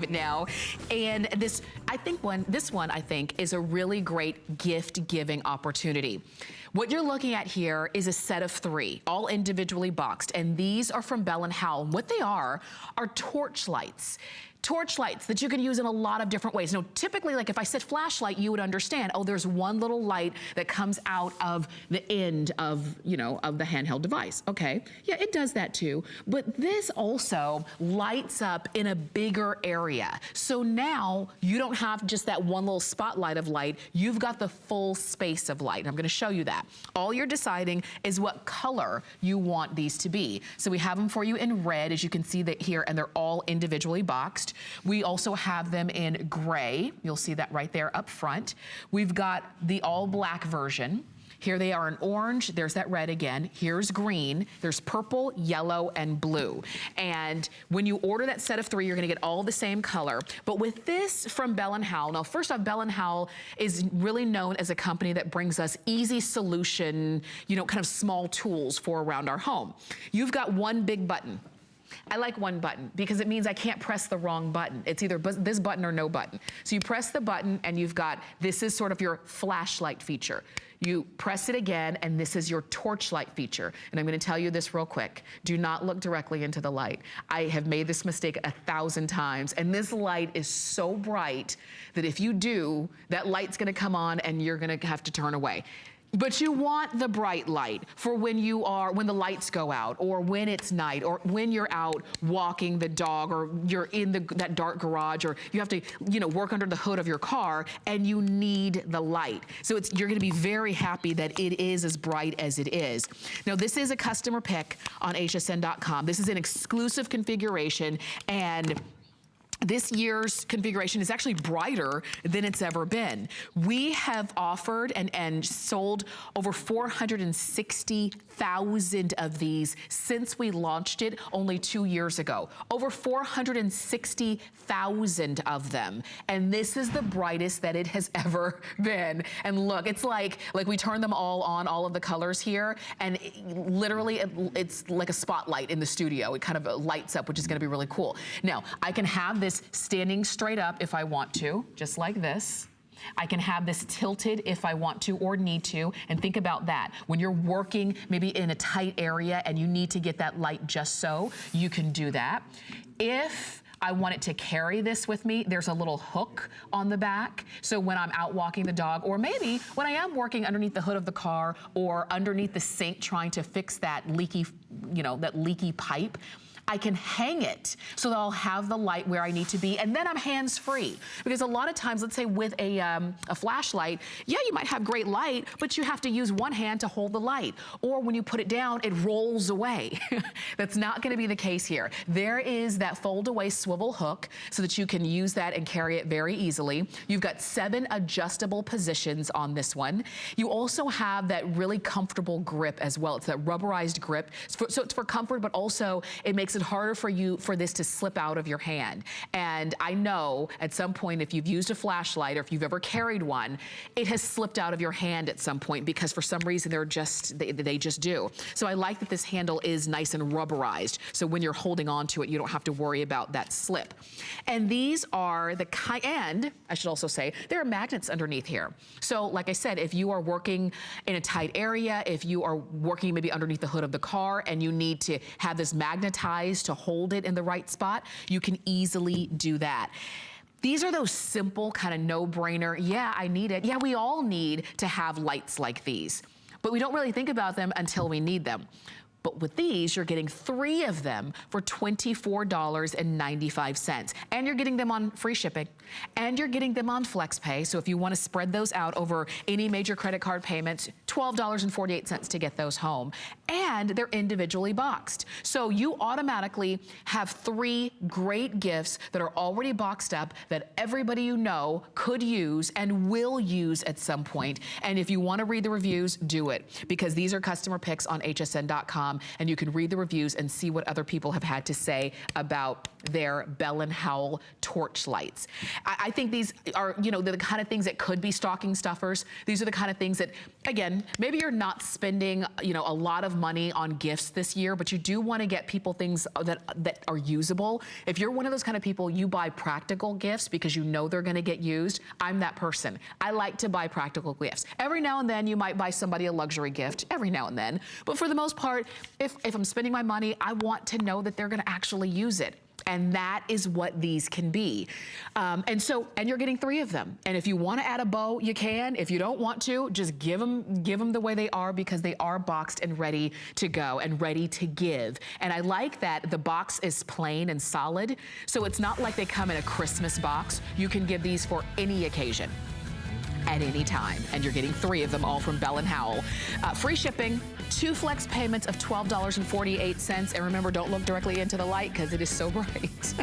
now. And this one I think is a really great gift giving opportunity. What you're looking at here is a set of 3, all individually boxed, and these are from Bell & Howell. What they are torch lights. Torch lights that you can use in a lot of different ways. Now, typically, like if I said flashlight, you would understand, oh, there's one little light that comes out of the end of, of the handheld device. Okay, yeah, it does that too. But this also lights up in a bigger area. So now you don't have just that one little spotlight of light, you've got the full space of light. I'm gonna show you that. All you're deciding is what color you want these to be. So we have them for you in red, as you can see that here, and they're all individually boxed. We also have them in gray. You'll see that right there up front. We've got the all black version. Here they are in orange, there's that red again. Here's green, there's purple, yellow, and blue. And when you order that set of 3, you're gonna get all the same color. But with this from Bell & Howell, now first off, Bell & Howell is really known as a company that brings us easy solution, kind of small tools for around our home. You've got one big button. I like one button because it means I can't press the wrong button. It's either this button or no button. So you press the button and you've got, this is sort of your flashlight feature. You press it again and this is your torchlight feature. And I'm gonna tell you this real quick. Do not look directly into the light. I have made this mistake 1,000 times, and this light is so bright that if you do, that light's gonna come on and you're gonna have to turn away. But you want the bright light for when the lights go out, or when it's night, or when you're out walking the dog, or you're in that dark garage, or you have to, work under the hood of your car and you need the light. So you're gonna be very happy that it is as bright as it is. Now this is a customer pick on hsn.com. This is an exclusive configuration, and this year's configuration is actually brighter than it's ever been. We have offered and sold over 460,000 of these since we launched it only 2 years ago. Over 460,000 of them. And this is the brightest that it has ever been. And look, it's like we turn them all on, all of the colors here, and literally it's like a spotlight in the studio. It kind of lights up, which is gonna be really cool. Now, I can have this standing straight up if I want to, just like this. I can have this tilted if I want to or need to, and think about that. When you're working maybe in a tight area and you need to get that light just so, you can do that. If I want it to carry this with me, there's a little hook on the back. So when I'm out walking the dog, or maybe when I am working underneath the hood of the car or underneath the sink trying to fix that leaky, that leaky pipe, I can hang it so that I'll have the light where I need to be, and then I'm hands-free. Because a lot of times, let's say with a flashlight, yeah, you might have great light, but you have to use one hand to hold the light. Or when you put it down, it rolls away. That's not gonna be the case here. There is that fold-away swivel hook so that you can use that and carry it very easily. You've got 7 adjustable positions on this one. You also have that really comfortable grip as well. It's that rubberized grip. So it's for comfort, but also it makes it harder for this to slip out of your hand. And I know at some point, if you've used a flashlight or if you've ever carried one, it has slipped out of your hand at some point because for some reason they just do. So I like that this handle is nice and rubberized. So when you're holding on to it, you don't have to worry about that slip. And these are the kind, and I should also say, there are magnets underneath here. So like I said, if you are working in a tight area, if you are working maybe underneath the hood of the car and you need to have this magnetized to hold it in the right spot, you can easily do that. These are those simple kind of no-brainer, yeah, I need it. Yeah, we all need to have lights like these, but we don't really think about them until we need them. But with these, you're getting 3 of them for $24.95. And you're getting them on free shipping. And you're getting them on FlexPay. So if you want to spread those out over any major credit card payments, $12.48 to get those home. And they're individually boxed. So you automatically have 3 great gifts that are already boxed up that everybody you know could use and will use at some point. And if you want to read the reviews, do it. Because these are customer picks on hsn.com. And you can read the reviews and see what other people have had to say about their Bell & Howell torch lights. I think these are, the kind of things that could be stocking stuffers. These are the kind of things that, again, maybe you're not spending, a lot of money on gifts this year, but you do want to get people things that are usable. If you're one of those kind of people, you buy practical gifts because you know they're going to get used. I'm that person. I like to buy practical gifts. Every now and then you might buy somebody a luxury gift, every now and then. But for the most part, if I'm spending my money, I want to know that they're going to actually use it. And that is what these can be. And you're getting 3 of them. And if you want to add a bow, you can. If you don't want to, just give them the way they are, because they are boxed and ready to go and ready to give. And I like that the box is plain and solid. So it's not like they come in a Christmas box. You can give these for any occasion at any time. And you're getting 3 of them, all from Bell & Howell. Free shipping, 2 flex payments of $12.48. And remember, don't look directly into the light because it is so bright.